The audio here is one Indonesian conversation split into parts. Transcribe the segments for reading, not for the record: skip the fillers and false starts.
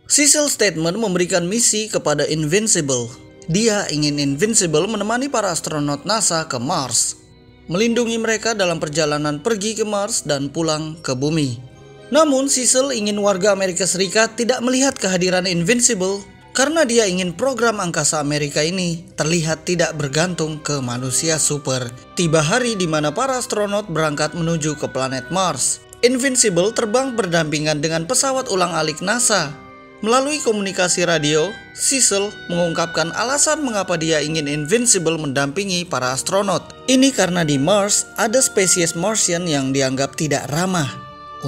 Cecil Statement memberikan misi kepada Invincible. Dia ingin Invincible menemani para astronot NASA ke Mars, melindungi mereka dalam perjalanan pergi ke Mars dan pulang ke bumi. Namun Cecil ingin warga Amerika Serikat tidak melihat kehadiran Invincible karena dia ingin program angkasa Amerika ini terlihat tidak bergantung ke manusia super. Tiba hari di mana para astronot berangkat menuju ke planet Mars. Invincible terbang berdampingan dengan pesawat ulang-alik NASA. Melalui komunikasi radio, Cecil mengungkapkan alasan mengapa dia ingin Invincible mendampingi para astronot. Ini karena di Mars ada spesies Martian yang dianggap tidak ramah.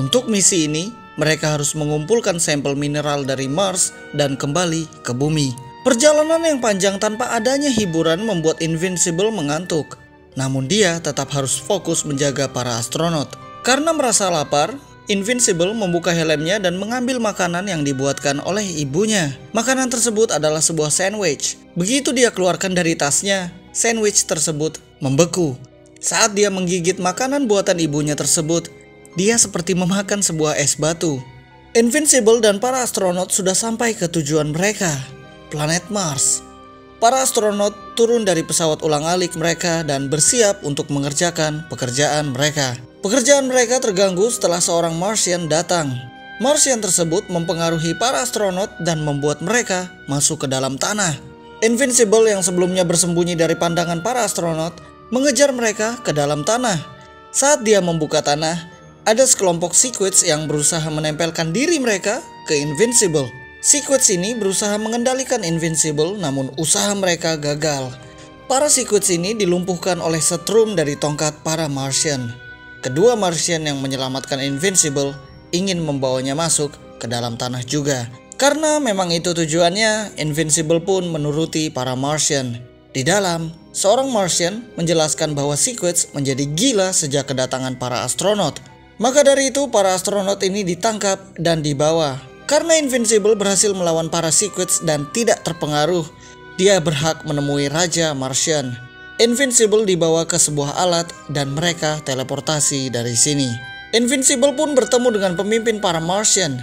Untuk misi ini, mereka harus mengumpulkan sampel mineral dari Mars dan kembali ke bumi. Perjalanan yang panjang tanpa adanya hiburan membuat Invincible mengantuk. Namun dia tetap harus fokus menjaga para astronot. Karena merasa lapar, Invincible membuka helmnya dan mengambil makanan yang dibuatkan oleh ibunya. Makanan tersebut adalah sebuah sandwich. Begitu dia keluarkan dari tasnya, sandwich tersebut membeku. Saat dia menggigit makanan buatan ibunya tersebut, dia seperti memakan sebuah es batu. Invincible dan para astronot sudah sampai ke tujuan mereka, planet Mars. Para astronot turun dari pesawat ulang-alik mereka dan bersiap untuk mengerjakan pekerjaan mereka. Pekerjaan mereka terganggu setelah seorang Martian datang. Martian tersebut mempengaruhi para astronot dan membuat mereka masuk ke dalam tanah. Invincible yang sebelumnya bersembunyi dari pandangan para astronot mengejar mereka ke dalam tanah. Saat dia membuka tanah, ada sekelompok Sequits yang berusaha menempelkan diri mereka ke Invincible. Sequits ini berusaha mengendalikan Invincible, namun usaha mereka gagal. Para Sequits ini dilumpuhkan oleh setrum dari tongkat para Martian. Kedua Martian yang menyelamatkan Invincible ingin membawanya masuk ke dalam tanah juga. Karena memang itu tujuannya, Invincible pun menuruti para Martian. Di dalam, seorang Martian menjelaskan bahwa Sequits menjadi gila sejak kedatangan para astronot. Maka dari itu para astronot ini ditangkap dan dibawa. Karena Invincible berhasil melawan para Sequits dan tidak terpengaruh, dia berhak menemui Raja Martian. Invincible dibawa ke sebuah alat dan mereka teleportasi dari sini. Invincible pun bertemu dengan pemimpin para Martian.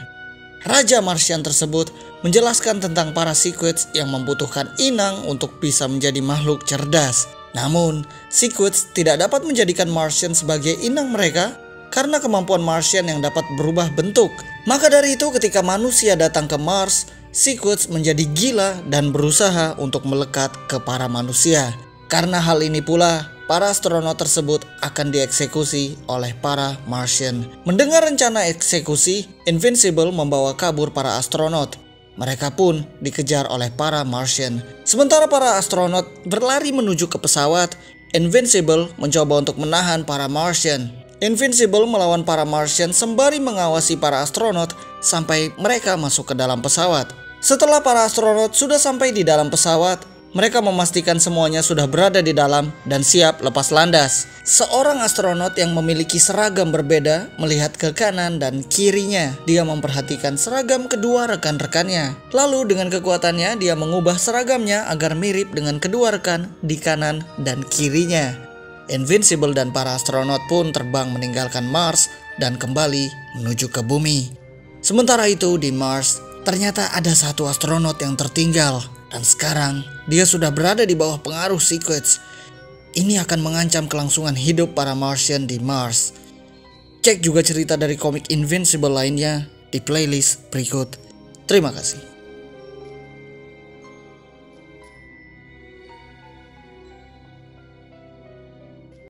Raja Martian tersebut menjelaskan tentang para Sequits yang membutuhkan inang untuk bisa menjadi makhluk cerdas. Namun, Sequits tidak dapat menjadikan Martian sebagai inang mereka karena kemampuan Martian yang dapat berubah bentuk. Maka dari itu ketika manusia datang ke Mars, Sequits menjadi gila dan berusaha untuk melekat ke para manusia. Karena hal ini pula, para astronot tersebut akan dieksekusi oleh para Martian. Mendengar rencana eksekusi, Invincible membawa kabur para astronot. Mereka pun dikejar oleh para Martian. Sementara para astronot berlari menuju ke pesawat, Invincible mencoba untuk menahan para Martian. Invincible melawan para Martian sembari mengawasi para astronot sampai mereka masuk ke dalam pesawat. Setelah para astronot sudah sampai di dalam pesawat, mereka memastikan semuanya sudah berada di dalam dan siap lepas landas. Seorang astronot yang memiliki seragam berbeda melihat ke kanan dan kirinya. Dia memperhatikan seragam kedua rekan-rekannya. Lalu dengan kekuatannya dia mengubah seragamnya agar mirip dengan kedua rekan di kanan dan kirinya. Invincible dan para astronot pun terbang meninggalkan Mars dan kembali menuju ke bumi. Sementara itu di Mars, ternyata ada satu astronot yang tertinggal. Dan sekarang, dia sudah berada di bawah pengaruh Sequits. Ini akan mengancam kelangsungan hidup para Martian di Mars. Cek juga cerita dari komik Invincible lainnya di playlist berikut. Terima kasih.